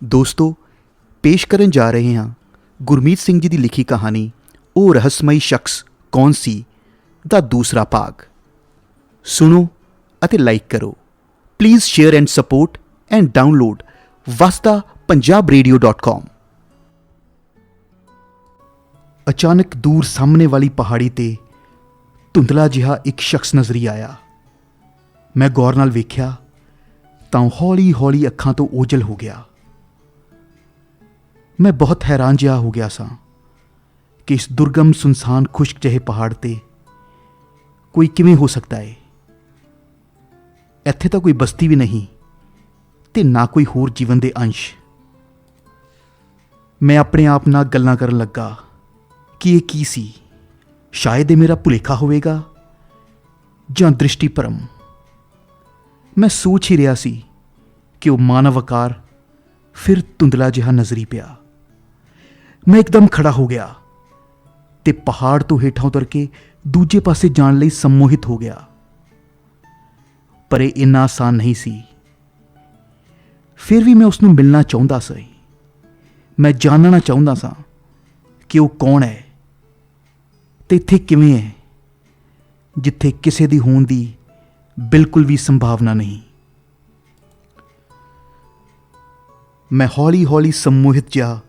ਦੋਸਤੋ, ਪੇਸ਼ ਕਰਨ ਜਾ ਰਹੇ ਹਾਂ ਗੁਰਮੀਤ ਸਿੰਘ ਜੀ ਦੀ ਲਿਖੀ ਕਹਾਣੀ ਉਹ ਰਹੱਸਮਈ ਸ਼ਖਸ ਕੌਣ ਸੀ ਦਾ ਦੂਸਰਾ ਭਾਗ। ਸੁਣੋ ਅਤੇ ਲਾਈਕ ਕਰੋ। Please share and support and download wasdapunjabradio.com। ਅਚਾਨਕ ਦੂਰ ਸਾਹਮਣੇ ਵਾਲੀ ਪਹਾੜੀ ਤੇ ਧੁੰਦਲਾ ਜਿਹਾ ਇੱਕ ਸ਼ਖਸ ਨਜ਼ਰੀ ਆਇਆ। ਮੈਂ ਗੌਰ ਨਾਲ ਵੇਖਿਆ ਤਾਂ ਹੌਲੀ ਹੌਲੀ ਅੱਖਾਂ ਤੋਂ ਓਝਲ ਹੋ ਗਿਆ। ਮੈਂ ਬਹੁਤ ਹੈਰਾਨ ਜਿਹਾ ਹੋ ਗਿਆ ਸਾਂ ਕਿ ਇਸ ਦੁਰਗਮ ਸੁਨਸਾਨ ਖੁਸ਼ਕ ਜਿਹੇ ਪਹਾੜ ਤੇ ਕੋਈ ਕਿਵੇਂ ਹੋ ਸਕਦਾ ਹੈ। ਇੱਥੇ ਤਾਂ ਕੋਈ ਬਸਤੀ ਵੀ ਨਹੀਂ ਤੇ ਨਾ ਕੋਈ ਹੋਰ ਜੀਵਨ ਦੇ ਅੰਸ਼। ਮੈਂ ਆਪਣੇ ਆਪ ਨਾਲ ਗੱਲਾਂ ਕਰਨ ਲੱਗਾ ਕਿ ਇਹ ਕੀ ਸੀ। ਸ਼ਾਇਦ ਇਹ ਮੇਰਾ ਭੁਲੇਖਾ ਹੋਵੇਗਾ ਜਾਂ ਦ੍ਰਿਸ਼ਟੀ ਭਰਮ। ਮੈਂ ਸੋਚ ਹੀ ਰਿਹਾ ਸੀ ਕਿ ਉਹ ਮਾਨਵ ਆਕਾਰ ਫਿਰ ਧੁੰਦਲਾ ਜਿਹਾ ਨਜ਼ਰੀ ਪਿਆ। ਮੈਂ ਇੱਕਦਮ ਖੜਾ ਹੋ ਗਿਆ ਤੇ ਪਹਾੜ ਤੋਂ ਹੇਠਾਂ ਉਤਰ ਕੇ ਦੂਜੇ ਪਾਸੇ ਜਾਣ ਲਈ ਸੰਮੋਹਿਤ ਹੋ ਗਿਆ। ਪਰ ਇਹ ਇੰਨਾ ਆਸਾਨ ਨਹੀਂ ਸੀ। ਫਿਰ ਵੀ ਮੈਂ ਉਸ ਨੂੰ ਮਿਲਣਾ ਚਾਹੁੰਦਾ ਸੀ। ਮੈਂ ਜਾਣਨਾ ਚਾਹੁੰਦਾ ਸਾਂ ਕਿ ਉਹ ਕੌਣ ਹੈ ਤੇ ਇੱਥੇ ਕਿਵੇਂ ਹੈ, ਜਿੱਥੇ ਕਿਸੇ ਦੀ ਹੋਣ ਦੀ ਬਿਲਕੁਲ ਵੀ ਸੰਭਾਵਨਾ ਨਹੀਂ। ਮੈਂ ਹੌਲੀ ਹੌਲੀ ਸੰਮੋਹਿਤ ਜਿਹਾ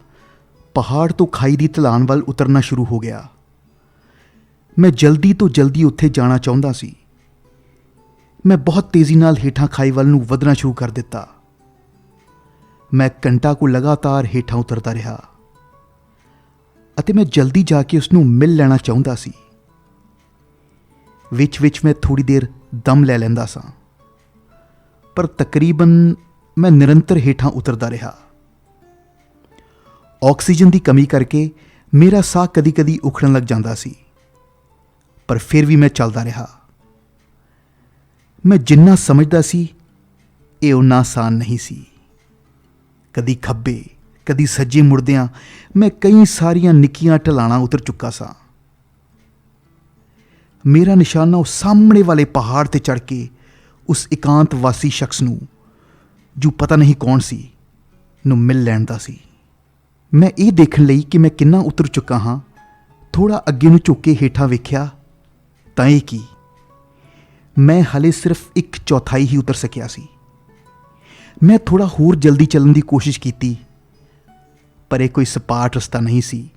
ਪਹਾੜ ਤੋਂ ਖਾਈ ਦੀ ਢਲਾਣ ਵੱਲ ਉਤਰਨਾ ਸ਼ੁਰੂ ਹੋ ਗਿਆ। ਮੈਂ ਜਲਦੀ ਤੋਂ ਜਲਦੀ ਉੱਥੇ ਜਾਣਾ ਚਾਹੁੰਦਾ ਸੀ। ਮੈਂ ਬਹੁਤ ਤੇਜ਼ੀ ਨਾਲ ਹੇਠਾਂ ਖਾਈ ਵੱਲ ਨੂੰ ਵਧਣਾ ਸ਼ੁਰੂ ਕਰ ਦਿੱਤਾ। ਮੈਂ ਘੰਟਾ ਕੁ ਲਗਾਤਾਰ ਹੇਠਾਂ ਉਤਰਦਾ ਰਿਹਾ ਅਤੇ ਮੈਂ ਜਲਦੀ ਜਾ ਕੇ ਉਸ ਨੂੰ ਮਿਲ ਲੈਣਾ ਚਾਹੁੰਦਾ ਸੀ। ਵਿੱਚ ਮੈਂ ਥੋੜ੍ਹੀ ਦੇਰ ਦਮ ਲੈ ਲੈਂਦਾ ਸਾਂ, ਪਰ ਤਕਰੀਬਨ ਮੈਂ ਨਿਰੰਤਰ ਹੇਠਾਂ ਉਤਰਦਾ ਰਿਹਾ। ਆਕਸੀਜਨ ਦੀ ਕਮੀ ਕਰਕੇ ਮੇਰਾ ਸਾਹ ਕਦੀ-ਕਦੀ ਉਖੜਨ ਲੱਗ ਜਾਂਦਾ ਸੀ, ਪਰ ਫਿਰ ਵੀ ਮੈਂ ਚੱਲਦਾ ਰਿਹਾ। ਮੈਂ ਜਿੰਨਾ ਸਮਝਦਾ ਸੀ ਇਹ ਓਨਾ ਆਸਾਨ ਨਹੀਂ ਸੀ। ਕਦੀ ਖੱਬੇ ਕਦੀ ਸੱਜੇ ਮੁੜਦਿਆਂ ਮੈਂ ਕਈ ਸਾਰੀਆਂ ਨਿੱਕੀਆਂ ਢਲਾਣਾਂ ਉਤਰ ਚੁੱਕਾ ਸਾਂ। ਮੇਰਾ ਨਿਸ਼ਾਨਾ ਉਹ ਸਾਹਮਣੇ ਵਾਲੇ ਪਹਾੜ ਤੇ ਚੜ੍ਹ ਕੇ ਉਸ ਇਕਾਂਤ ਵਾਸੀ ਸ਼ਖਸ ਨੂੰ, ਜੋ ਪਤਾ ਨਹੀਂ ਕੌਣ ਸੀ, ਨੂੰ ਮਿਲ ਲੈਣ ਦਾ ਸੀ। ਮੈਂ ਇਹ ਦੇਖਣ ਲਈ ਕਿ ਮੈਂ ਕਿੰਨਾ ਉਤਰ ਚੁੱਕਾ ਹਾਂ ਥੋੜ੍ਹਾ ਅੱਗੇ ਨੂੰ ਝੁੱਕ ਕੇ ਹੇਠਾਂ ਵੇਖਿਆ ਤਾਂ ਇਹ ਕੀ, ਮੈਂ ਹਾਲੇ ਸਿਰਫ 1/4 ਹੀ ਉਤਰ ਸਕਿਆ ਸੀ। ਮੈਂ ਥੋੜ੍ਹਾ ਹੋਰ ਜਲਦੀ ਚੱਲਣ ਦੀ ਕੋਸ਼ਿਸ਼ ਕੀਤੀ, ਪਰ ਇਹ ਕੋਈ ਸਪਾਟ ਰਸਤਾ ਨਹੀਂ ਸੀ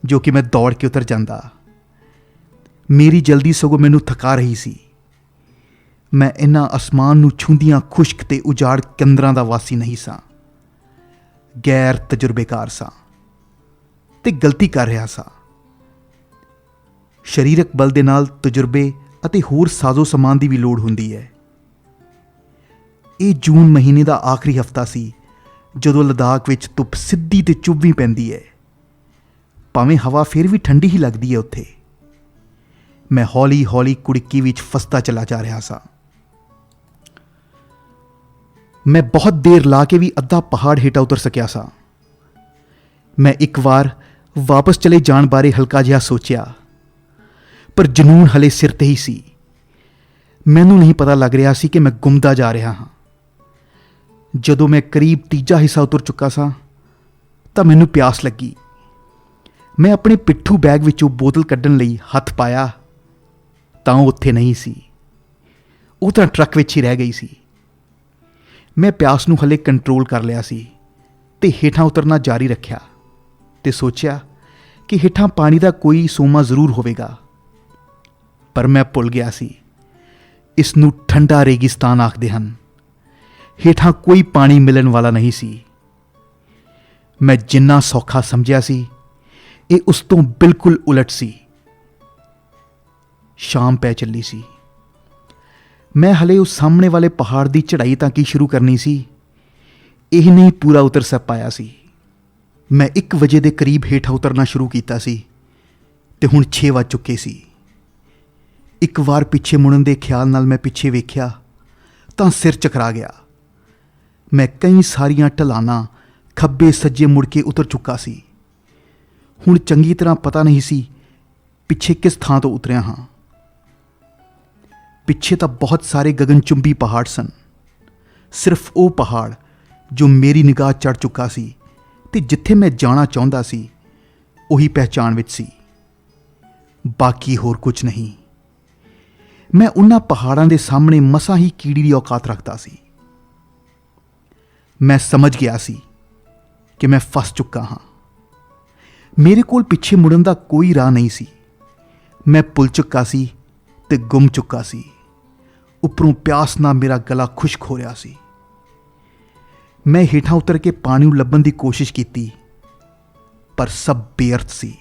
ਜੋ ਕਿ ਮੈਂ ਦੌੜ ਕੇ ਉਤਰ ਜਾਂਦਾ। ਮੇਰੀ ਜਲਦੀ ਸਗੋਂ ਮੈਨੂੰ ਥਕਾ ਰਹੀ ਸੀ। ਮੈਂ ਇਹਨਾਂ ਅਸਮਾਨ ਨੂੰ ਛੂੰਹਦੀਆਂ ਖੁਸ਼ਕ ਤੇ ਉਜਾੜ ਕੇਂਦਰਾਂ ਦਾ ਵਾਸੀ ਨਹੀਂ ਸਾਂ। ਗੈਰ ਤਜਰਬੇਕਾਰ ਸਾਂ ਤੇ ਗਲਤੀ ਕਰ ਰਿਹਾ ਸਾਂ। ਸਰੀਰਕ ਬਲ ਦੇ ਨਾਲ ਤਜਰਬੇ ਅਤੇ ਹੋਰ ਸਾਜ਼ੋ ਸਮਾਨ ਦੀ ਵੀ ਲੋੜ ਹੁੰਦੀ ਹੈ। ਇਹ ਜੂਨ ਮਹੀਨੇ ਦਾ ਆਖਰੀ ਹਫ਼ਤਾ ਸੀ ਜਦੋਂ ਲੱਦਾਖ ਵਿੱਚ ਧੁੱਪ ਸਿੱਧੀ ਤੇ ਚੁੱਭਵੀਂ ਪੈਂਦੀ ਹੈ। ਭਾਵੇਂ ਹਵਾ ਫਿਰ ਵੀ ਠੰਡੀ ਹੀ ਲੱਗਦੀ ਹੈ ਉੱਥੇ। ਮੈਂ ਹੌਲੀ ਹੌਲੀ ਕੁੜਕੀ ਵਿੱਚ ਫਸਦਾ ਚਲਾ ਜਾ ਰਿਹਾ ਸਾਂ। ਮੈਂ ਬਹੁਤ ਦੇਰ ਲਾ ਕੇ ਵੀ ਅੱਧਾ ਪਹਾੜ ਹੇਠਾਂ ਉਤਰ ਸਕਿਆ ਸਾਂ। ਮੈਂ ਇੱਕ ਵਾਰ ਵਾਪਸ ਚਲੇ ਜਾਣ ਬਾਰੇ ਹਲਕਾ ਜਿਹਾ ਸੋਚਿਆ, ਪਰ ਜਨੂੰਨ ਹਲੇ ਸਿਰ ਤੇ ਹੀ ਸੀ। ਮੈਨੂੰ ਨਹੀਂ ਪਤਾ ਲੱਗ ਰਿਹਾ ਸੀ ਕਿ ਮੈਂ ਗੁੰਮਦਾ ਜਾ ਰਿਹਾ ਹਾਂ। ਜਦੋਂ ਮੈਂ ਕਰੀਬ ਤੀਜਾ ਹਿੱਸਾ ਉਤਰ ਚੁੱਕਾ ਸਾਂ ਤਾਂ ਮੈਨੂੰ ਪਿਆਸ ਲੱਗੀ। ਮੈਂ ਆਪਣੇ ਪਿੱਠੂ ਬੈਗ ਵਿੱਚੋਂ ਬੋਤਲ ਕੱਢਣ ਲਈ ਹੱਥ ਪਾਇਆ ਤਾਂ ਉਹ ਉੱਥੇ ਨਹੀਂ ਸੀ। ਉਹ ਤਾਂ ਟਰੱਕ ਵਿੱਚ ਹੀ ਰਹਿ ਗਈ ਸੀ। ਮੈਂ ਪਿਆਸ ਨੂੰ ਹਲੇ ਕੰਟਰੋਲ ਕਰ ਲਿਆ ਸੀ ਤੇ ਹੇਠਾਂ ਉਤਰਨਾ ਜਾਰੀ ਰੱਖਿਆ ਤੇ ਸੋਚਿਆ ਕਿ ਹੇਠਾਂ ਪਾਣੀ ਦਾ ਕੋਈ ਸੋਮਾ ਜ਼ਰੂਰ ਹੋਵੇਗਾ, ਪਰ ਮੈਂ ਭੁੱਲ ਗਿਆ ਸੀ। ਇਸ ਨੂੰ ਠੰਡਾ ਰੇਗਿਸਤਾਨ ਆਖਦੇ ਹਨ। ਹੇਠਾਂ ਕੋਈ ਪਾਣੀ ਮਿਲਣ ਵਾਲਾ ਨਹੀਂ ਸੀ। ਮੈਂ ਜਿੰਨਾ ਸੌਖਾ ਸਮਝਿਆ ਸੀ ਇਹ ਉਸ ਤੋਂ ਬਿਲਕੁਲ ਉਲਟ ਸੀ। ਸ਼ਾਮ ਪੈ ਚੱਲੀ ਸੀ। ਮੈਂ ਹਲੇ ਉਸ ਸਾਹਮਣੇ ਵਾਲੇ ਪਹਾੜ ਦੀ ਚੜ੍ਹਾਈ ਤਾਂ ਕੀ ਸ਼ੁਰੂ ਕਰਨੀ ਸੀ, ਇਹ ਨਹੀਂ ਪੂਰਾ ਉਤਰ ਸਕ ਪਾਇਆ ਸੀ। ਮੈਂ 1 ਵਜੇ ਦੇ ਕਰੀਬ ਹੇਠਾਂ ਉਤਰਨਾ ਸ਼ੁਰੂ ਕੀਤਾ ਸੀ ਤੇ ਹੁਣ 6 ਵੱਜ ਚੁੱਕੇ ਸੀ। ਇੱਕ ਵਾਰ ਪਿੱਛੇ ਮੁੜਨ ਦੇ ਖਿਆਲ ਨਾਲ ਮੈਂ ਪਿੱਛੇ ਵੇਖਿਆ ਤਾਂ ਸਿਰ ਚਕਰਾ ਗਿਆ। ਮੈਂ ਕਈ ਸਾਰੀਆਂ ਢਲਾਣਾਂ ਖੱਬੇ ਸੱਜੇ ਮੁੜ ਕੇ ਉਤਰ ਚੁੱਕਾ ਸੀ। ਹੁਣ ਚੰਗੀ ਤਰ੍ਹਾਂ ਪਤਾ ਨਹੀਂ ਸੀ ਪਿੱਛੇ ਕਿਸ ਥਾਂ ਤੋਂ ਉਤਰਿਆ ਹਾਂ। ਪਿੱਛੇ ਤਾਂ ਬਹੁਤ ਸਾਰੇ ਗਗਨਚੁੰਬੀ ਪਹਾੜ ਸਨ। ਸਿਰਫ ਉਹ ਪਹਾੜ ਜੋ ਮੇਰੀ ਨਿਗਾਹ ਚੜ ਚੁੱਕਾ ਸੀ ਤੇ ਜਿੱਥੇ ਮੈਂ ਜਾਣਾ ਚਾਹੁੰਦਾ ਸੀ ਉਹੀ ਪਹਿਚਾਣ ਵਿੱਚ ਸੀ। ਬਾਕੀ ਹੋਰ ਕੁਝ ਨਹੀਂ। ਮੈਂ ਉਹਨਾਂ ਪਹਾੜਾਂ ਦੇ ਸਾਹਮਣੇ ਮਸਾਂ ਹੀ ਕੀੜੀ ਦੀ ਔਕਾਤ ਰੱਖਦਾ ਸੀ। ਮੈਂ ਸਮਝ ਗਿਆ ਸੀ ਕਿ ਮੈਂ ਫਸ ਚੁੱਕਾ ਹਾਂ। ਮੇਰੇ ਕੋਲ ਪਿੱਛੇ ਮੁੜਨ ਦਾ ਕੋਈ ਰਾਹ ਨਹੀਂ ਸੀ। ਮੈਂ ਭੁੱਲ ਚੁੱਕਾ ਸੀ ਤੇ ਗੁੰਮ ਚੁੱਕਾ ਸੀ। ਉੱਪਰੋਂ ਪਿਆਸ ਨਾਲ ਮੇਰਾ ਗਲਾ ਖੁਸ਼ਕ ਹੋ ਰਿਹਾ ਸੀ। ਮੈਂ ਹੇਠਾਂ ਉਤਰ ਕੇ ਪਾਣੀ ਨੂੰ ਲੱਭਣ ਦੀ ਕੋਸ਼ਿਸ਼ ਕੀਤੀ, ਪਰ ਸਭ ਬੇਅਰਥ ਸੀ।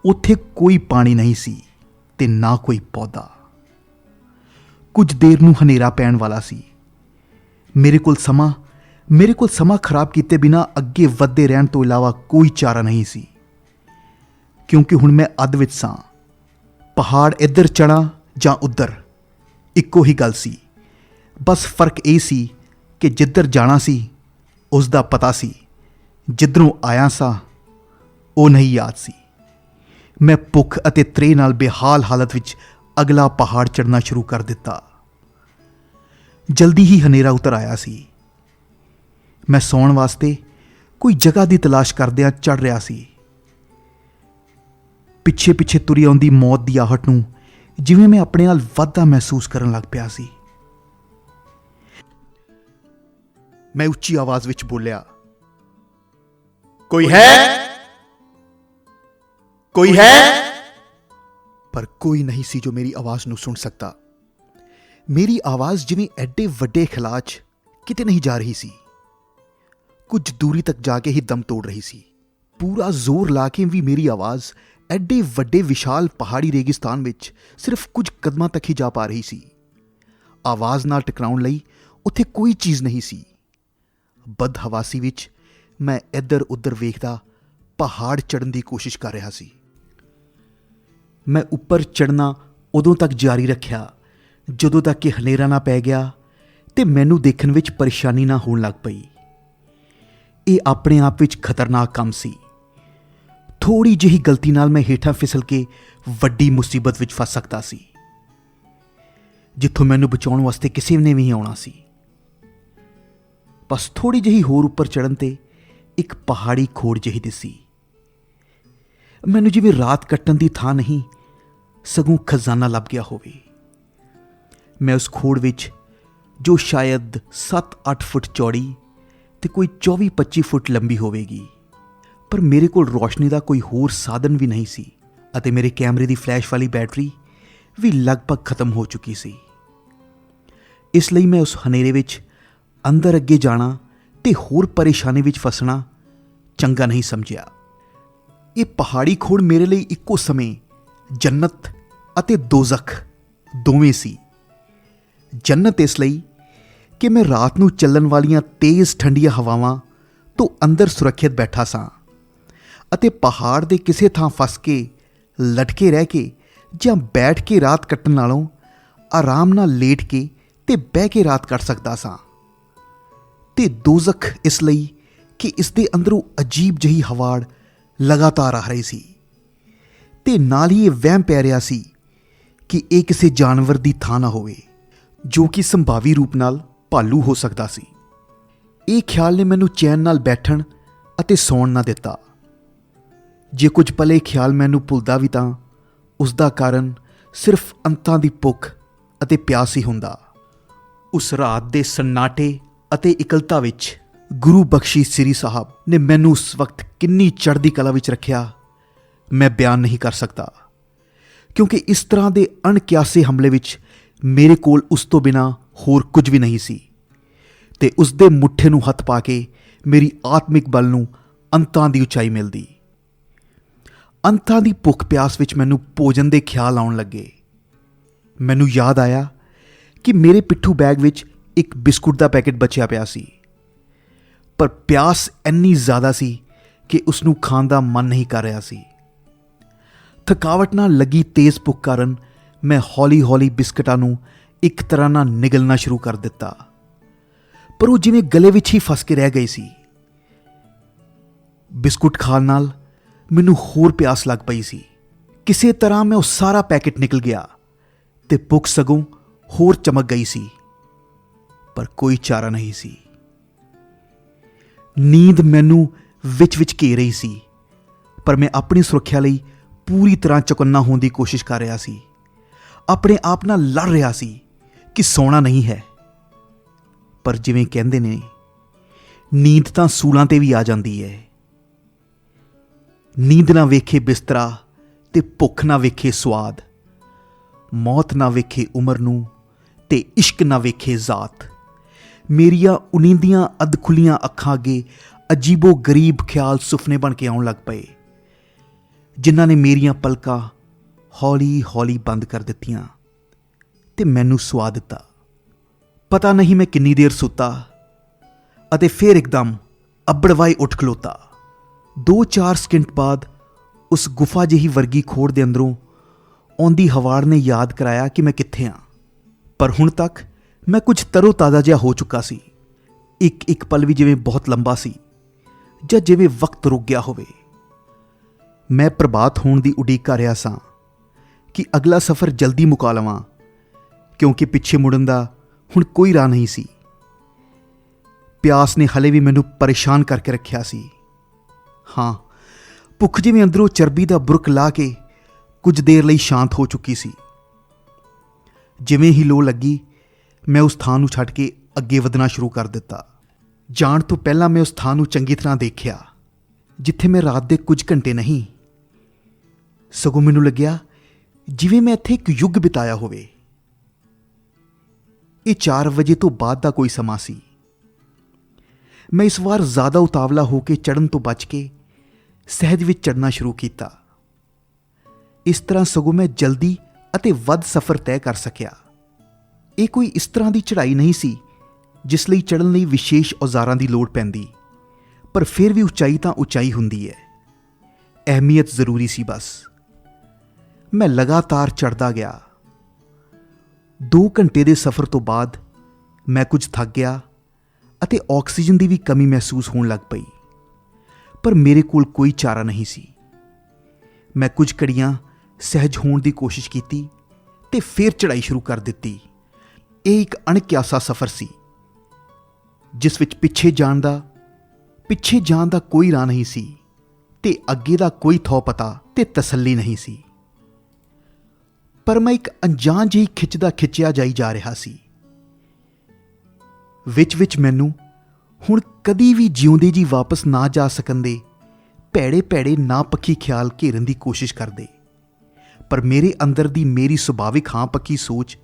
ਉੱਥੇ ਕੋਈ ਪਾਣੀ ਨਹੀਂ ਸੀ ਤੇ ਨਾ ਕੋਈ ਪੌਦਾ। ਕੁਝ ਦੇਰ ਨੂੰ ਹਨੇਰਾ ਪੈਣ ਵਾਲਾ ਸੀ। ਮੇਰੇ ਕੋਲ ਸਮਾਂ ਖਰਾਬ ਕੀਤੇ ਬਿਨਾਂ ਅੱਗੇ ਵਧਦੇ ਰਹਿਣ ਤੋਂ ਇਲਾਵਾ ਕੋਈ ਚਾਰਾ ਨਹੀਂ ਸੀ, ਕਿਉਂਕਿ ਹੁਣ ਮੈਂ ਅੱਧ ਵਿੱਚ ਸਾਂ। ਪਹਾੜ ਇੱਧਰ ਚੜ੍ਹਾਂ ਜਾਂ ਉੱਧਰ, ਇੱਕੋ ਹੀ ਗੱਲ ਸੀ। ਬਸ ਫਰਕ ਇਹ ਸੀ ਕਿ ਜਿੱਧਰ ਜਾਣਾ ਸੀ ਉਸ ਦਾ ਪਤਾ ਸੀ, ਜਿੱਧਰੋਂ ਆਇਆ ਸਾਂ ਉਹ ਨਹੀਂ ਯਾਦ ਸੀ। ਮੈਂ ਭੁੱਖ ਅਤੇ ਤ੍ਰੇਹ ਨਾਲ ਬੇਹਾਲ ਹਾਲਤ ਵਿੱਚ ਅਗਲਾ ਪਹਾੜ ਚੜ੍ਹਨਾ ਸ਼ੁਰੂ ਕਰ ਦਿੱਤਾ। ਜਲਦੀ ਹੀ ਹਨੇਰਾ ਉਤਰ ਆਇਆ ਸੀ। ਮੈਂ ਸੌਣ ਵਾਸਤੇ ਕੋਈ ਜਗ੍ਹਾ ਦੀ ਤਲਾਸ਼ ਕਰਦਿਆਂ ਚੜ੍ਹ ਰਿਹਾ ਸੀ। ਪਿੱਛੇ ਪਿੱਛੇ ਤੁਰੀ ਆਉਂਦੀ ਮੌਤ ਦੀ ਆਹਟ ਨੂੰ ਜਿਵੇਂ ਮੈਂ ਆਪਣੇ ਨਾਲ ਵਾਧਾ ਮਹਿਸੂਸ ਕਰਨ ਲੱਗ ਪਿਆ ਸੀ। ਮੈਂ ਉੱਚੀ ਆਵਾਜ਼ ਵਿੱਚ ਬੋਲਿਆ, ਕੋਈ ਹੈ? ਕੋਈ ਹੈ? ਪਰ ਕੋਈ ਨਹੀਂ ਸੀ ਜੋ ਮੇਰੀ ਆਵਾਜ਼ ਨੂੰ ਸੁਣ ਸਕਦਾ। ਮੇਰੀ ਆਵਾਜ਼ ਜਿਵੇਂ ਐਡੇ ਵੱਡੇ ਖਿਲਾਅ 'ਚ ਕਿਤੇ ਨਹੀਂ ਜਾ ਰਹੀ ਸੀ। ਕੁਝ ਦੂਰੀ ਤੱਕ ਜਾ ਕੇ ਹੀ ਦਮ ਤੋੜ ਰਹੀ ਸੀ। ਪੂਰਾ ਜ਼ੋਰ ਲਾ ਕੇ ਵੀ ਮੇਰੀ ਆਵਾਜ਼ ਐਡੇ ਵੱਡੇ ਵਿਸ਼ਾਲ ਪਹਾੜੀ ਰੇਗਿਸਤਾਨ ਵਿੱਚ ਸਿਰਫ ਕੁਝ ਕਦਮਾਂ ਤੱਕ ਹੀ ਜਾ ਪਾ ਰਹੀ ਸੀ। ਆਵਾਜ਼ ਨਾਲ ਟਕਰਾਉਣ ਲਈ ਉੱਥੇ ਕੋਈ ਚੀਜ਼ ਨਹੀਂ ਸੀ। ਬਦਹਵਾਸੀ ਵਿੱਚ ਮੈਂ ਇੱਧਰ ਉੱਧਰ ਵੇਖਦਾ ਪਹਾੜ ਚੜ੍ਹਨ ਦੀ ਕੋਸ਼ਿਸ਼ ਕਰ ਰਿਹਾ ਸੀ। ਮੈਂ ਉੱਪਰ ਚੜ੍ਹਨਾ ਉਦੋਂ ਤੱਕ ਜਾਰੀ ਰੱਖਿਆ ਜਦੋਂ ਤੱਕ ਕਿ ਹਨੇਰਾ ਨਾ ਪੈ ਗਿਆ ਤੇ ਮੈਨੂੰ ਦੇਖਣ ਵਿੱਚ ਪਰੇਸ਼ਾਨੀ ਨਾ ਹੋਣ ਲੱਗ ਪਈ। ਇਹ ਆਪਣੇ ਆਪ ਵਿੱਚ ਖਤਰਨਾਕ ਕੰਮ ਸੀ। ਥੋੜੀ ਜਿਹੀ ਗਲਤੀ ਨਾਲ ਮੈਂ ਹੇਠਾਂ ਫਿਸਲ ਕੇ ਵੱਡੀ ਮੁਸੀਬਤ ਵਿੱਚ ਫਸ ਸਕਦਾ ਸੀ, ਜਿੱਥੋਂ ਮੈਨੂੰ ਬਚਾਉਣ ਵਾਸਤੇ ਕਿਸੇ ਨੇ ਵੀ ਆਉਣਾ ਸੀ। ਬਸ ਥੋੜੀ ਜਿਹੀ ਹੋਰ ਉੱਪਰ ਚੜ੍ਹਨ ਤੇ ਇੱਕ ਪਹਾੜੀ ਖੋੜ ਜਿਹੀ ਦਿਸੀ। ਮੈਨੂੰ ਜਿਵੇਂ ਰਾਤ ਕੱਟਣ ਦੀ ਥਾਂ ਨਹੀਂ ਸਗੋਂ ਖਜ਼ਾਨਾ ਲੱਭ ਗਿਆ ਹੋਵੇ। ਮੈਂ ਉਸ ਖੋੜ ਵਿੱਚ, ਜੋ ਸ਼ਾਇਦ 7-8 ਫੁੱਟ ਚੌੜੀ ਤੇ ਕੋਈ 24-25 ਫੁੱਟ ਲੰਬੀ ਹੋਵੇਗੀ, ਪਰ ਮੇਰੇ ਕੋਲ ਰੋਸ਼ਨੀ ਦਾ ਕੋਈ ਹੋਰ ਸਾਧਨ ਵੀ ਨਹੀਂ ਸੀ ਅਤੇ ਮੇਰੇ ਕੈਮਰੇ ਦੀ ਫਲੈਸ਼ ਵਾਲੀ ਬੈਟਰੀ ਵੀ ਲਗਭਗ ਖਤਮ ਹੋ ਚੁੱਕੀ ਸੀ। ਇਸ ਲਈ ਮੈਂ ਉਸ ਹਨੇਰੇ ਵਿੱਚ ਅੰਦਰ ਅੱਗੇ ਜਾਣਾ ਤੇ ਹੋਰ ਪਰੇਸ਼ਾਨੀ ਵਿੱਚ ਫਸਣਾ ਚੰਗਾ ਨਹੀਂ ਸਮਝਿਆ। ਇਹ ਪਹਾੜੀ ਖੋੜ ਮੇਰੇ ਲਈ ਇੱਕੋ ਸਮੇਂ ਜੰਨਤ ਅਤੇ ਦੋਜ਼ਖ ਦੋਵੇਂ ਸੀ। ਜੰਨਤ ਇਸ ਲਈ ਕਿ ਮੈਂ ਰਾਤ ਨੂੰ ਚੱਲਣ ਵਾਲੀਆਂ ਤੇਜ਼ ਠੰਡੀਆਂ ਹਵਾਵਾਂ ਤੋਂ ਅੰਦਰ ਸੁਰੱਖਿਅਤ ਬੈਠਾ ਸਾਂ, ਅਤੇ ਪਹਾੜ ਦੇ ਕਿਸੇ ਥਾਂ ਫਸ ਕੇ, ਲਟਕੇ ਰਹਿ ਕੇ ਜਾਂ ਬੈਠ ਕੇ ਰਾਤ ਕੱਟਣ ਨਾਲੋਂ ਆਰਾਮ ਨਾਲ ਲੇਟ ਕੇ ਤੇ ਬਹਿ ਕੇ ਰਾਤ ਕੱਟ ਸਕਦਾ ਸਾਂ। ਤੇ ਦੋਜ਼ਖ ਇਸ ਲਈ ਕਿ ਇਸ ਦੇ ਅੰਦਰੋਂ ਅਜੀਬ ਜਿਹੀ ਹਵਾੜ ਲਗਾਤਾਰ ਆ ਰਹੀ ਸੀ, ਤੇ ਨਾਲ ਹੀ ਇਹ ਵਹਿਮ ਪੈ ਰਿਹਾ ਸੀ ਕਿ ਇਹ ਕਿਸੇ ਜਾਨਵਰ ਦੀ ਥਾਂ ਨਾ ਹੋਵੇ ਜੋ ਕਿ ਸੰਭਾਵੀ ਰੂਪ ਨਾਲ ਭਾਲੂ ਹੋ ਸਕਦਾ ਸੀ। ਇਹ ਖਿਆਲ ਨੇ ਮੈਨੂੰ ਚੈਨ ਨਾਲ ਬੈਠਣ ਅਤੇ ਸੌਣ ਨਾ ਦਿੱਤਾ। ਜੇ ਕੁਝ ਪਲੇ ਖਿਆਲ ਮੈਨੂੰ ਭੁੱਲਦਾ ਵੀ ਤਾਂ ਉਸ ਦਾ ਕਾਰਨ ਸਿਰਫ ਅੰਤਾਂ ਦੀ ਭੁੱਖ ਅਤੇ ਪਿਆਸ ਹੀ ਹੁੰਦਾ। ਉਸ ਰਾਤ ਦੇ ਸੰਨਾਟੇ ਅਤੇ ਇਕਲਤਾ ਵਿੱਚ ਗੁਰੂ ਬਖਸ਼ੀ ਸ੍ਰੀ ਸਾਹਿਬ ਨੇ ਮੈਨੂੰ ਉਸ ਵਕਤ ਕਿੰਨੀ ਚੜ੍ਹਦੀ ਕਲਾ ਵਿੱਚ ਰੱਖਿਆ, ਮੈਂ ਬਿਆਨ ਨਹੀਂ ਕਰ ਸਕਦਾ, ਕਿਉਂਕਿ ਇਸ ਤਰ੍ਹਾਂ ਦੇ ਅਣਕਿਆਸੇ ਹਮਲੇ ਵਿੱਚ ਮੇਰੇ ਕੋਲ ਉਸ ਤੋਂ ਬਿਨਾਂ ਹੋਰ ਕੁਝ ਵੀ ਨਹੀਂ ਸੀ, ਤੇ ਉਸ ਦੇ ਮੁੱਠੇ ਨੂੰ ਹੱਥ ਪਾ ਕੇ ਮੇਰੀ ਆਤਮਿਕ ਬਲ ਨੂੰ ਅੰਤਾਂ ਦੀ ਉਚਾਈ ਮਿਲਦੀ। ਅੰਤਾਂ ਦੀ ਭੁੱਖ ਪਿਆਸ ਵਿੱਚ ਮੈਨੂੰ ਭੋਜਨ ਦੇ ਖਿਆਲ ਆਉਣ ਲੱਗੇ। ਮੈਨੂੰ ਯਾਦ ਆਇਆ ਕਿ ਮੇਰੇ ਪਿੱਠੂ ਬੈਗ ਵਿੱਚ ਇੱਕ ਬਿਸਕੁਟ ਦਾ ਪੈਕੇਟ ਬਚਿਆ ਪਿਆ ਸੀ, ਪਰ ਪਿਆਸ ਇੰਨੀ ਜ਼ਿਆਦਾ ਸੀ ਕਿ ਉਸ ਨੂੰ ਖਾਣ ਦਾ ਮਨ ਨਹੀਂ ਕਰ ਰਿਹਾ ਸੀ। ਥਕਾਵਟ ਨਾਲ ਲੱਗੀ ਤੇਜ਼ ਭੁੱਖ ਕਾਰਨ ਮੈਂ ਹੌਲੀ-ਹੌਲੀ ਬਿਸਕਟਾਂ ਨੂੰ ਇੱਕ ਤਰ੍ਹਾਂ ਨਾਲ ਨਿਗਲਣਾ ਸ਼ੁਰੂ ਕਰ ਦਿੱਤਾ, ਪਰ ਉਹ ਜਿਵੇਂ ਗਲੇ ਵਿੱਚ ਹੀ ਫਸ ਕੇ ਰਹਿ ਗਈ ਸੀ। ਬਿਸਕੁਟ ਖਾਣ ਨਾਲ ਮੈਨੂੰ ਹੋਰ ਪਿਆਸ ਲੱਗ ਪਈ ਸੀ। ਕਿਸੇ ਤਰ੍ਹਾਂ ਮੈਂ ਉਹ ਸਾਰਾ ਪੈਕੇਟ ਨਿਕਲ ਗਿਆ ਤੇ ਭੁੱਖ ਸਗੋਂ ਹੋਰ ਚਮਕ ਗਈ ਸੀ, ਪਰ ਕੋਈ ਚਾਰਾ ਨਹੀਂ ਸੀ। ਨੀਂਦ ਮੈਨੂੰ ਵਿੱਚ ਘੇਰ ਰਹੀ ਸੀ, ਪਰ ਮੈਂ ਆਪਣੀ ਸੁਰੱਖਿਆ ਲਈ ਪੂਰੀ ਤਰ੍ਹਾਂ ਚੌਕੰਨਾ ਹੋਣ ਦੀ ਕੋਸ਼ਿਸ਼ ਕਰ ਰਿਹਾ ਸੀ। ਆਪਣੇ ਆਪ ਨਾਲ ਲੜ ਰਿਹਾ ਸੀ ਕਿ ਸੌਣਾ ਨਹੀਂ ਹੈ। ਪਰ ਜਿਵੇਂ ਕਹਿੰਦੇ ਨੇ, ਨੀਂਦ ਤਾਂ ਸੂਲਾਂ ਤੇ ਵੀ ਆ ਜਾਂਦੀ ਹੈ। ਨੀਂਦ ਨਾ ਵੇਖੇ ਬਿਸਤਰਾ ਤੇ ਭੁੱਖ ਨਾ ਵੇਖੇ ਸਵਾਦ, ਮੌਤ ਨਾ ਵੇਖੇ ਉਮਰ ਨੂੰ ਤੇ ਇਸ਼ਕ ਨਾ ਵੇਖੇ ਜ਼ਾਤ। ਮੇਰੀਆਂ ਉਨੀਂਦੀਆਂ ਅਧਖੁੱਲੀਆਂ ਅੱਖਾਂ ਅੱਗੇ ਅਜੀਬੋ ਗਰੀਬ ਖਿਆਲ ਸੁਪਨੇ ਬਣ ਕੇ ਆਉਣ ਲੱਗ ਪਏ, ਜਿਨ੍ਹਾਂ ਨੇ ਮੇਰੀਆਂ ਪਲਕਾਂ ਹੌਲੀ ਹੌਲੀ ਬੰਦ ਕਰ ਦਿੱਤੀਆਂ ਤੇ ਮੈਨੂੰ ਸੁਆ ਦਿੱਤਾ। ਪਤਾ ਨਹੀਂ ਮੈਂ ਕਿੰਨੀ ਦੇਰ ਸੁੱਤਾ ਅਤੇ ਫਿਰ ਇੱਕਦਮ ਅੱਬੜਵਾਏ ਉੱਠ ਖਲੋਤਾ। 2-4 ਸਕਿੰਟ ਬਾਅਦ ਉਸ ਗੁਫਾ ਜਿਹੀ ਵਰਗੀ ਖੋੜ ਦੇ ਅੰਦਰੋਂ ਆਉਂਦੀ ਹਵਾੜ ਨੇ ਯਾਦ ਕਰਾਇਆ ਕਿ ਮੈਂ ਕਿੱਥੇ ਹਾਂ। ਪਰ ਹੁਣ ਤੱਕ ਮੈਂ ਕੁਝ ਤਰੋ ਤਾਜ਼ਾ ਜਿਹਾ ਹੋ ਚੁੱਕਾ ਸੀ। ਇੱਕ ਪਲ ਵੀ ਜਿਵੇਂ ਬਹੁਤ ਲੰਬਾ ਸੀ, ਜਾਂ ਜਿਵੇਂ ਵਕਤ ਰੁਕ ਗਿਆ ਹੋਵੇ। ਮੈਂ ਪ੍ਰਭਾਤ ਹੋਣ ਦੀ ਉਡੀਕ ਕਰ ਰਿਹਾ ਸਾਂ ਕਿ ਅਗਲਾ ਸਫ਼ਰ ਜਲਦੀ ਮੁਕਾ ਲਵਾਂ, ਕਿਉਂਕਿ ਪਿੱਛੇ ਮੁੜਨ ਦਾ ਹੁਣ ਕੋਈ ਰਾਹ ਨਹੀਂ ਸੀ। ਪਿਆਸ ਨੇ ਹਲੇ ਵੀ ਮੈਨੂੰ ਪਰੇਸ਼ਾਨ ਕਰਕੇ ਰੱਖਿਆ ਸੀ। ਹਾਂ, ਭੁੱਖ ਜਿਵੇਂ ਅੰਦਰੋਂ ਚਰਬੀ ਦਾ ਬੁਰਕ ਲਾ ਕੇ ਕੁਝ ਦੇਰ ਲਈ ਸ਼ਾਂਤ ਹੋ ਚੁੱਕੀ ਸੀ। ਜਿਵੇਂ ਹੀ ਲੋ ਲੱਗੀ, ਮੈਂ ਉਸ ਥਾਂ ਨੂੰ ਛੱਡ ਕੇ ਅੱਗੇ ਵਧਣਾ ਸ਼ੁਰੂ ਕਰ ਦਿੱਤਾ। ਜਾਣ ਤੋਂ ਪਹਿਲਾਂ ਮੈਂ ਉਸ ਥਾਂ ਨੂੰ ਚੰਗੀ ਤਰ੍ਹਾਂ ਦੇਖਿਆ, ਜਿੱਥੇ ਮੈਂ ਰਾਤ ਦੇ ਕੁਝ ਘੰਟੇ ਨਹੀਂ, ਸਗੋਂ ਮੈਨੂੰ ਲੱਗਿਆ ਜਿਵੇਂ ਮੈਂ ਇੱਥੇ ਇੱਕ ਯੁੱਗ ਬਿਤਾਇਆ ਹੋਵੇ। ਇਹ 4 ਵਜੇ ਤੋਂ ਬਾਅਦ ਦਾ ਕੋਈ ਸਮਾਂ ਸੀ। ਮੈਂ ਇਸ ਵਾਰ ਜ਼ਿਆਦਾ ਉਤਾਵਲਾ ਹੋ ਕੇ ਚੜ੍ਹਨ ਤੋਂ ਬਚ ਕੇ ਸਹਿਜ ਵਿੱਚ ਚੜ੍ਹਨਾ ਸ਼ੁਰੂ ਕੀਤਾ। ਇਸ ਤਰ੍ਹਾਂ ਸਗੋਂ ਮੈਂ ਜਲਦੀ ਅਤੇ ਵੱਧ ਸਫ਼ਰ ਤੈਅ ਕਰ ਸਕਿਆ। ਇਹ ਕੋਈ ਇਸ ਤਰ੍ਹਾਂ ਦੀ ਚੜ੍ਹਾਈ ਨਹੀਂ ਸੀ ਜਿਸ ਲਈ ਚੜ੍ਹਨ ਲਈ ਵਿਸ਼ੇਸ਼ ਔਜ਼ਾਰਾਂ ਦੀ ਲੋੜ ਪੈਂਦੀ, ਪਰ ਫਿਰ ਵੀ ਉਚਾਈ ਤਾਂ ਉਚਾਈ ਹੁੰਦੀ ਹੈ। ਅਹਿਮੀਅਤ ਜ਼ਰੂਰੀ ਸੀ ਬਸ। ਮੈਂ ਲਗਾਤਾਰ ਚੜ੍ਹਦਾ ਗਿਆ। 2 ਘੰਟੇ ਦੇ ਸਫ਼ਰ ਤੋਂ ਬਾਅਦ ਮੈਂ ਕੁਝ ਥੱਕ ਗਿਆ ਅਤੇ ਆਕਸੀਜਨ ਦੀ ਵੀ ਕਮੀ ਮਹਿਸੂਸ ਹੋਣ ਲੱਗ ਪਈ, ਪਰ ਮੇਰੇ ਕੋਲ ਕੋਈ ਚਾਰਾ ਨਹੀਂ ਸੀ। ਮੈਂ ਕੁਝ ਘੜੀਆਂ ਸਹਿਜ ਹੋਣ ਦੀ ਕੋਸ਼ਿਸ਼ ਕੀਤੀ ਤੇ ਫਿਰ ਚੜ੍ਹਾਈ ਸ਼ੁਰੂ ਕਰ ਦਿੱਤੀ। ਇਹ ਇੱਕ ਅਣਕਿਆਸਾ ਸਫ਼ਰ ਸੀ, ਜਿਸ ਵਿੱਚ ਪਿੱਛੇ ਜਾਣ ਦਾ ਕੋਈ ਰਾਹ ਨਹੀਂ ਸੀ ਤੇ ਅੱਗੇ ਦਾ ਕੋਈ ਥੌ ਪਤਾ ਤੇ ਤਸੱਲੀ ਨਹੀਂ ਸੀ। ਪਰ ਮੈਂ ਇੱਕ ਅਣਜਾਣ ਜਿਹੀ ਖਿੱਚ ਦਾ ਖਿੱਚਿਆ ਜਾਈ ਜਾ ਰਿਹਾ ਸੀ। ਵਿੱਚ ਮੈਨੂੰ ਹੁਣ ਕਦੀ ਵੀ ਜਿਉਂਦੇ ਜੀ ਵਾਪਸ ਨਾ ਜਾ ਸਕਣ ਦੇ ਭੈੜੇ ਨਾ ਪੱਖੀ ਖਿਆਲ ਘੇਰਨ ਦੀ ਕੋਸ਼ਿਸ਼ ਕਰਦੇ, ਪਰ ਮੇਰੇ ਅੰਦਰ ਦੀ ਮੇਰੀ ਸੁਭਾਵਿਕ ਹਾਂ ਪੱਕੀ ਸੋਚ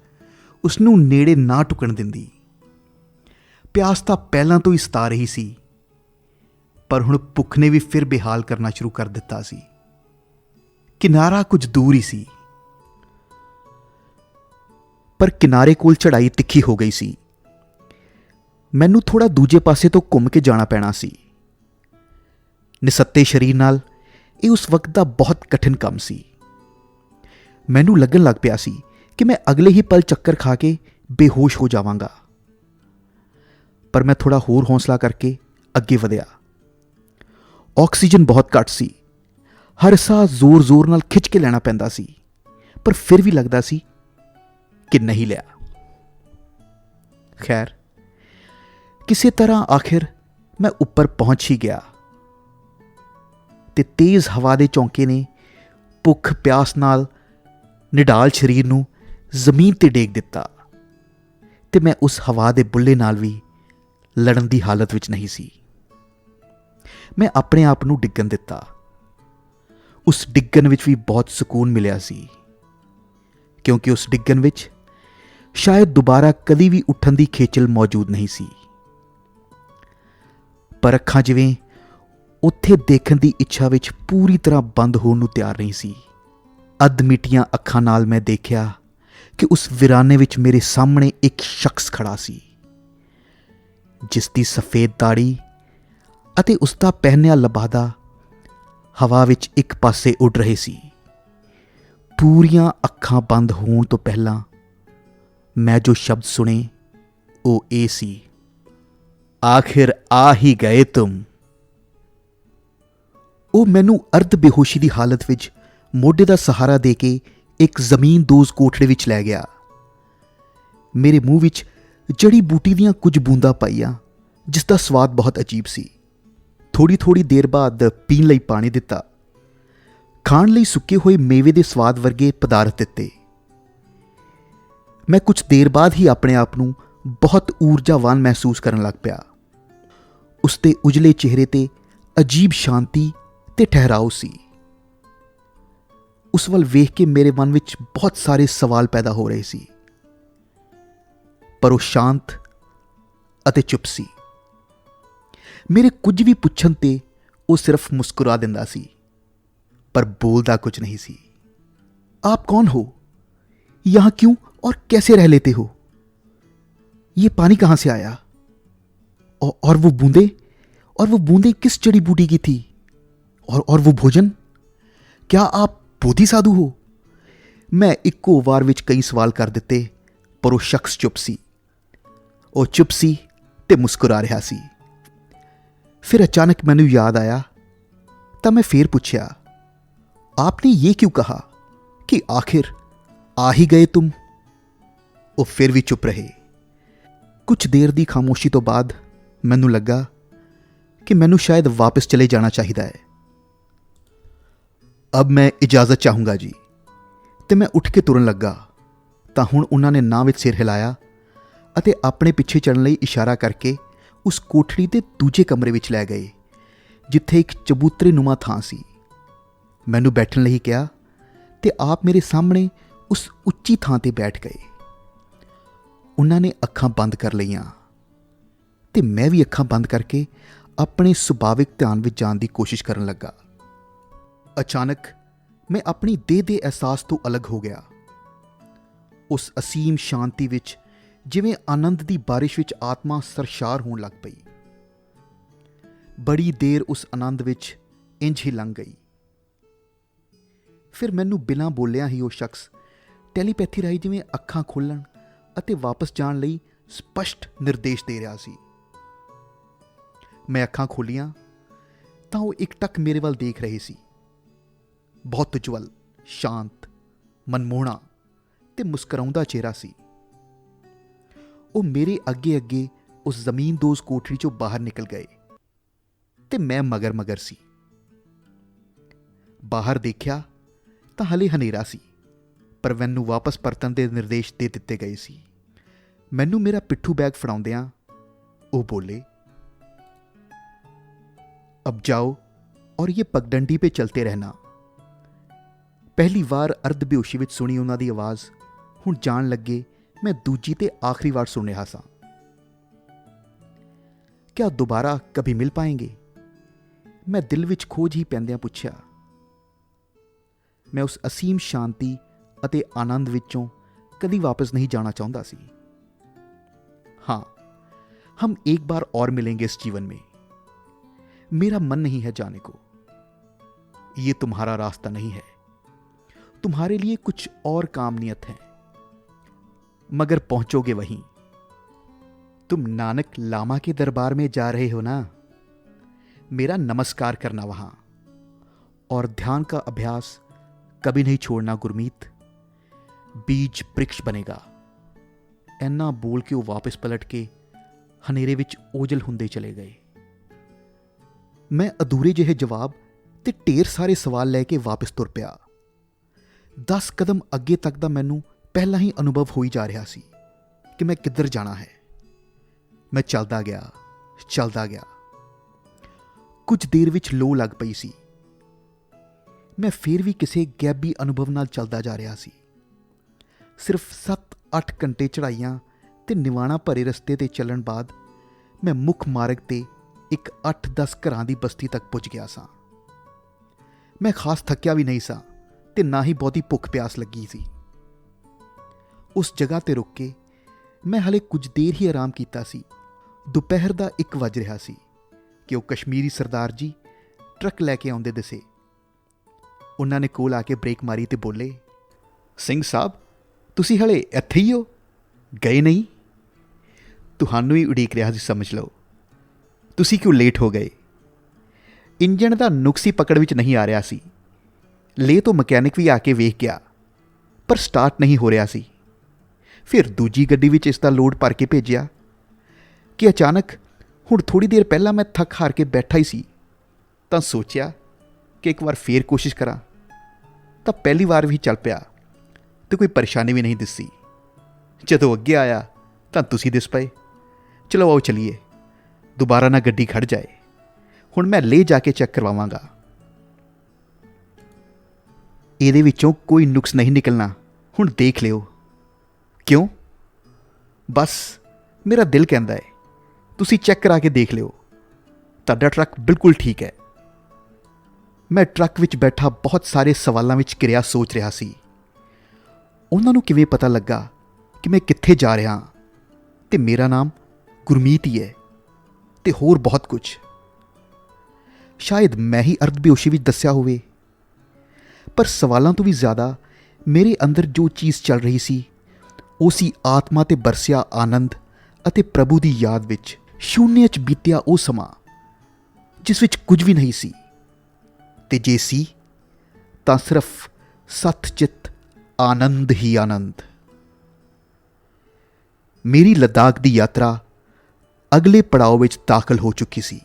ਉਸ ਨੂੰ ਨੇੜੇ ਨਾ ਟੁਕਣ ਦਿੰਦੀ। ਪਿਆਸ ਤਾਂ ਪਹਿਲਾਂ ਤੋਂ ਹੀ ਸਤਾ ਰਹੀ ਸੀ, ਪਰ ਹੁਣ ਭੁੱਖ ਨੇ ਵੀ ਫਿਰ ਬੇਹਾਲ ਕਰਨਾ ਸ਼ੁਰੂ ਕਰ ਦਿੱਤਾ ਸੀ। ਕਿਨਾਰਾ ਕੁਝ ਦੂਰ ਹੀ ਸੀ, ਪਰ ਕਿਨਾਰੇ ਕੋਲ ਚੜ੍ਹਾਈ ਤਿੱਖੀ ਹੋ ਗਈ ਸੀ। ਮੈਨੂੰ ਥੋੜਾ ਦੂਜੇ ਪਾਸੇ ਤੋਂ ਘੁੰਮ ਕੇ ਜਾਣਾ ਪੈਣਾ ਸੀ। ਨਿਸੱਤੇ ਸਰੀਰ ਨਾਲ ਇਹ ਉਸ ਵਕਤ ਦਾ ਬਹੁਤ ਕਠਿਨ ਕੰਮ ਸੀ। ਮੈਨੂੰ ਲੱਗਣ ਲੱਗ ਪਿਆ ਸੀ ਕਿ ਮੈਂ ਅਗਲੇ ਹੀ ਪਲ ਚੱਕਰ ਖਾ ਕੇ ਬੇਹੋਸ਼ ਹੋ ਜਾਵਾਂਗਾ, ਪਰ ਮੈਂ ਥੋੜਾ ਹੋਰ ਹੌਸਲਾ ਕਰਕੇ ਅੱਗੇ ਵਧਿਆ। ਆਕਸੀਜਨ ਬਹੁਤ ਘੱਟ ਸੀ। ਹਰ ਸਾਹ ਜ਼ੋਰ ਨਾਲ ਖਿੱਚ ਕੇ ਲੈਣਾ ਪੈਂਦਾ ਸੀ, ਪਰ ਫਿਰ ਵੀ ਲੱਗਦਾ ਸੀ ਕਿ ਨਹੀਂ ਲਿਆ। ਖੈਰ, ਕਿਸੇ ਤਰ੍ਹਾਂ ਆਖਿਰ ਮੈਂ ਉੱਪਰ ਪਹੁੰਚ ਹੀ ਗਿਆ ਤੇ ਤੇਜ਼ ਹਵਾ ਦੇ ਝੋਂਕੇ ਨੇ ਭੁੱਖ ਪਿਆਸ ਨਾਲ ਨਿਢਾਲ ਸਰੀਰ ਨੂੰ ਜ਼ਮੀਨ ਤੇ ਡੇਗ ਦਿੱਤਾ ਤੇ ਮੈਂ ਉਸ ਹਵਾ ਦੇ ਬੁੱਲੇ ਨਾਲ ਵੀ ਲੜਨ ਦੀ ਹਾਲਤ ਵਿੱਚ ਨਹੀਂ ਸੀ। ਮੈਂ ਆਪਣੇ ਆਪ ਨੂੰ ਡਿੱਗਣ ਦਿੱਤਾ। ਉਸ ਡਿੱਗਣ ਵਿੱਚ ਵੀ ਬਹੁਤ ਸਕੂਨ ਮਿਲਿਆ ਸੀ, ਕਿਉਂਕਿ ਉਸ ਡਿੱਗਣ ਵਿੱਚ ਸ਼ਾਇਦ ਦੁਬਾਰਾ ਕਦੀ ਵੀ ਉੱਠਣ ਦੀ ਖੇਚਲ ਮੌਜੂਦ ਨਹੀਂ ਸੀ। ਪਰ ਅੱਖਾਂ ਜਿਵੇਂ ਉੱਥੇ ਦੇਖਣ ਦੀ ਇੱਛਾ ਵਿੱਚ ਪੂਰੀ ਤਰ੍ਹਾਂ ਬੰਦ ਹੋਣ ਨੂੰ ਤਿਆਰ ਨਹੀਂ ਸੀ। ਅੱਧ-ਮੀਟੀਆਂ ਅੱਖਾਂ ਨਾਲ ਮੈਂ ਦੇਖਿਆ ਕਿ ਉਸ ਵੀਰਾਨੇ ਵਿੱਚ ਮੇਰੇ ਸਾਹਮਣੇ ਇੱਕ ਸ਼ਖਸ ਖੜਾ ਸੀ, ਜਿਸ ਦੀ ਸਫੇਦ ਦਾੜੀ ਅਤੇ ਉਸ ਦਾ ਪਹਿਨਿਆ ਲਬਾਦਾ ਹਵਾ ਵਿੱਚ ਇੱਕ ਪਾਸੇ ਉੱਡ ਰਹੇ ਸੀ। ਪੂਰੀਆਂ ਅੱਖਾਂ ਬੰਦ ਹੋਣ ਤੋਂ ਪਹਿਲਾਂ ਮੈਂ ਜੋ ਸ਼ਬਦ ਸੁਣੇ ਉਹ ਇਹ ਸੀ, ਆਖਿਰ ਆ ਹੀ ਗਏ ਤੁਮ। ਉਹ ਮੈਨੂੰ ਅਰਧ ਬੇਹੋਸ਼ੀ ਦੀ ਹਾਲਤ ਵਿੱਚ ਮੋਢੇ ਦਾ ਸਹਾਰਾ ਦੇ ਕੇ ਇੱਕ ਜ਼ਮੀਨਦੋਜ਼ ਕੋਠੜੇ ਵਿੱਚ ਲੈ ਗਿਆ। ਮੇਰੇ ਮੂੰਹ ਵਿੱਚ ਜੜੀ ਬੂਟੀ ਦੀਆਂ ਕੁਝ ਬੂੰਦਾਂ ਪਾਈਆਂ, ਜਿਸ ਦਾ ਸਵਾਦ ਬਹੁਤ ਅਜੀਬ ਸੀ। ਥੋੜ੍ਹੀ ਥੋੜ੍ਹੀ ਦੇਰ ਬਾਅਦ ਪੀਣ ਲਈ ਪਾਣੀ ਦਿੱਤਾ, ਖਾਣ ਲਈ ਸੁੱਕੇ ਹੋਏ ਮੇਵੇ ਦੇ ਸਵਾਦ ਵਰਗੇ ਪਦਾਰਥ ਦਿੱਤੇ। ਮੈਂ ਕੁਝ ਦੇਰ ਬਾਅਦ ਹੀ ਆਪਣੇ ਆਪ ਨੂੰ ਬਹੁਤ ਊਰਜਾਵਾਨ ਮਹਿਸੂਸ ਕਰਨ ਲੱਗ ਪਿਆ। ਉਸ ਦੇ ਉਜਲੇ ਚਿਹਰੇ ਤੇ ਅਜੀਬ ਸ਼ਾਂਤੀ ਤੇ ਠਹਿਰਾਓ ਸੀ। ਉਸ ਵੱਲ ਵੇਖ ਕੇ ਮੇਰੇ ਮਨ ਵਿੱਚ ਬਹੁਤ ਸਾਰੇ ਸਵਾਲ ਪੈਦਾ ਹੋ ਰਹੇ ਸੀ, ਪਰ ਉਹ ਸ਼ਾਂਤ ਅਤੇ ਚੁੱਪ ਸੀ। ਮੇਰੇ ਕੁਝ ਵੀ ਪੁੱਛਣ ਤੇ ਉਹ ਸਿਰਫ ਮੁਸਕਰਾ ਦਿੰਦਾ ਸੀ, पर बोलता कुछ नहीं सी। आप कौन हो, यहां क्यों और कैसे रह लेते हो, ये पानी कहां से आया, और वो बूंदे किस जड़ी बूटी की थी, और वो भोजन, क्या आप बोधि साधु हो। मैं इक्को वार विच कई सवाल कर दिते, पर वो शख्स चुप सी। वो चुप सी ते मुस्कुरा रहा सी। फिर अचानक मैनू याद आया तो मैं फिर पूछया, आपने ये क्यों कहा कि आखिर आ ही गए तुम। वो फिर भी चुप रहे। कुछ देर दी खामोशी तो बाद मैनू लगा कि मैनू शायद वापस चले जाना चाहिए है। अब मैं इजाजत चाहूंगा जी। तो मैं उठ के तुरन लगा तो हुण उन्होंने ना विच सिर हिलाया अते अपने पिछे चलण लई इशारा करके उस कोठड़ी के दूजे कमरे विच लै गए, जिथे एक चबूतरे नुमा थां सी। मैनू बैठण लई कहा ते आप मेरे सामने उस उच्ची थां ते बैठ गए। उन्होंने अखां बंद कर लईआं ते मैं भी अखां बंद करके अपने सुभाविक ध्यान विच जाण दी कोशिश करन लगा। अचानक मैं अपनी देह दे एहसास तो अलग हो गया। उस असीम शांति विच जिवें आनंद दी बारिश विच आत्मा सरशार होण लग पई। बड़ी देर उस आनंद विच इंज ही लंघ गई। फिर मैनू बिना बोलिया ही वो शख्स टैलीपैथी राही जिवें अखां खोलण अते वापस जाण लई स्पष्ट निर्देश दे रहा सी। मैं अखां खोलियां तां वो एकटक मेरे वल देख रहे सी। बहुत उज्जवल, शांत, मनमोहना ते मुस्कराउंदा चेहरा सी। वो मेरे अगे अगे उस जमीनदोज कोठरी चों बाहर निकल गए ते मैं मगर मगर सी। बाहर देखिया तां हले हनेरा सी, पर मैनू वापस परतन के निर्देश दे दिते गए सी। मैनू मेरा पिट्ठू बैग फड़ाउंदियां वो बोले, अब जाओ और ये पगडंडी पे चलते रहना। पहली वार अर्ध बेहोशी विच सुनी उन्हां दी आवाज़ हुण जान लगे मैं दूजी ते आखिरी वार सुन रहा सा। क्या दोबारा कभी मिल पाएंगे, मैं दिल विच खोज ही पैंदियां पुछया। मैं उस असीम शांति अते आनंद विचों कभी वापस नहीं जाना चाहता सी। हाँ, हम एक बार और मिलेंगे इस जीवन में। मेरा मन नहीं है जाने को। ये तुम्हारा रास्ता नहीं है। तुम्हारे लिए कुछ और काम नियत है, मगर पहुंचोगे वहीं। तुम नानक लामा के दरबार में जा रहे हो ना। मेरा नमस्कार करना वहां, और ध्यान का अभ्यास कभी नहीं छोड़ना गुरमीत। बीज वृक्ष बनेगा। ऐना बोल के वो वापस पलट के हनेरे विच ओझल हुंदे चले गए। मैं अधूरे जिहे जवाब ते ढेर सारे सवाल लैके वापस तुर पिया। 10 कदम अगे तक दा मैनू पहला ही अनुभव हो ही जा रहा सी कि मैं किधर जाना है। मैं चलदा गया। कुछ देर विच लो लग पई सी। मैं फिर भी किसी गैबी अनुभव नाल चलदा जा रहा सी। सिर्फ 7-8 घंटे चढ़ाइयां ते निवाणा भरे रस्ते ते चलण बाद मैं मुख मार्ग ते एक 8-10 घरां दी बस्ती तक पुज गया सा। मैं खास थकिया भी नहीं सा ते ना ही बहुती भुख प्यास लगी सी। उस जगह ते रुक के मैं हले कुछ देर ही आराम कीता सी। दोपहर दा 1 वज रहा सी कि वो कश्मीरी सरदार जी ट्रक लैके आउंदे दिसे। उन्होंने कोल आके ब्रेक मारी तो बोले, सिंह साहब तुसी हले इत्थे ही हो, गए नहीं। तुहानू ही उड़ीक रहा सी समझ लो। तुसी क्यों लेट हो गए। इंजन का नुक्स ही पकड़ विच नहीं आ रहा सी। ले तो मकैनिक भी आके वेख गया, पर स्टार्ट नहीं हो रहा सी। फिर दूजी गड्डी विच इसका लोड भर के भेजिया कि अचानक हुण थोड़ी देर पहला मैं थक हार के बैठा ही सी ਤਾਂ ਸੋਚਿਆ ਕਿ ਇੱਕ ਵਾਰ ਫੇਰ ਕੋਸ਼ਿਸ਼ ਕਰਾਂ। ਤਾਂ ਪਹਿਲੀ ਵਾਰ ਵੀ ਚੱਲ ਪਿਆ ਤੇ ਕੋਈ ਪਰੇਸ਼ਾਨੀ ਵੀ ਨਹੀਂ ਦਿਸੀ। ਜਦੋਂ ਅੱਗੇ ਆਇਆ ਤਾਂ ਤੁਸੀਂ ਦਿਸ ਪਏ। ਚਲੋ ਆਓ ਚਲੀਏ, ਦੁਬਾਰਾ ਨਾ ਗੱਡੀ ਖੜ ਜਾਏ। ਹੁਣ ਮੈਂ ਲੈ ਜਾ ਕੇ ਚੈੱਕ ਕਰਵਾਵਾਂਗਾ। ਇਹਦੇ ਵਿੱਚੋਂ ਕੋਈ ਨੁਕਸ ਨਹੀਂ ਨਿਕਲਣਾ, ਹੁਣ ਦੇਖ ਲਿਓ। ਕਿਉਂ? ਬਸ ਮੇਰਾ ਦਿਲ ਕਹਿੰਦਾ ਹੈ ਤੁਸੀਂ ਚੈੱਕ ਕਰਾ ਕੇ ਦੇਖ ਲਿਓ। ਤੁਹਾਡਾ ਟਰੱਕ ਬਿਲਕੁਲ ਠੀਕ ਹੈ। ਮੈਂ ਟਰੱਕ ਵਿੱਚ ਬੈਠਾ ਬਹੁਤ ਸਾਰੇ ਸਵਾਲਾਂ ਵਿੱਚ ਘਿਰਿਆ ਸੋਚ ਰਿਹਾ ਸੀ। ਉਹਨਾਂ ਨੂੰ ਕਿਵੇਂ ਪਤਾ ਲੱਗਾ ਕਿ ਮੈਂ ਕਿੱਥੇ ਜਾ ਰਿਹਾ ਹਾਂ ਤੇ ਮੇਰਾ ਨਾਮ ਗੁਰਮੀਤ ਹੀ ਹੈ, ਤੇ ਹੋਰ ਬਹੁਤ ਕੁਝ। ਸ਼ਾਇਦ ਮੈਂ ਹੀ ਅਰਧਬੇਹੋਸ਼ੀ ਵਿੱਚ ਦੱਸਿਆ ਹੋਵੇ। ਪਰ ਸਵਾਲਾਂ ਤੋਂ ਵੀ ਜ਼ਿਆਦਾ ਮੇਰੇ ਅੰਦਰ ਜੋ ਚੀਜ਼ ਚੱਲ ਰਹੀ ਸੀ ਉਹ ਸੀ ਆਤਮਾ ਤੇ ਬਰਸਿਆ ਆਨੰਦ ਅਤੇ ਪ੍ਰਭੂ ਦੀ ਯਾਦ ਵਿੱਚ ਸ਼ੂਨਿਆ 'ਚ ਬੀਤਿਆ ਉਹ ਸਮਾਂ ਜਿਸ ਵਿੱਚ ਕੁਝ ਵੀ ਨਹੀਂ ਸੀ, ਤੇ ਜੇ ਸੀ ਤਾਂ ਸਿਰਫ ਸਤਚਿਤ ਆਨੰਦ ਹੀ ਆਨੰਦ। ਮੇਰੀ ਲੱਦਾਖ ਦੀ ਯਾਤਰਾ ਅਗਲੇ ਪੜਾਅ ਵਿੱਚ ਦਾਖਲ ਹੋ ਚੁੱਕੀ ਸੀ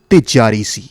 ਤੇ ਜਾਰੀ ਸੀ।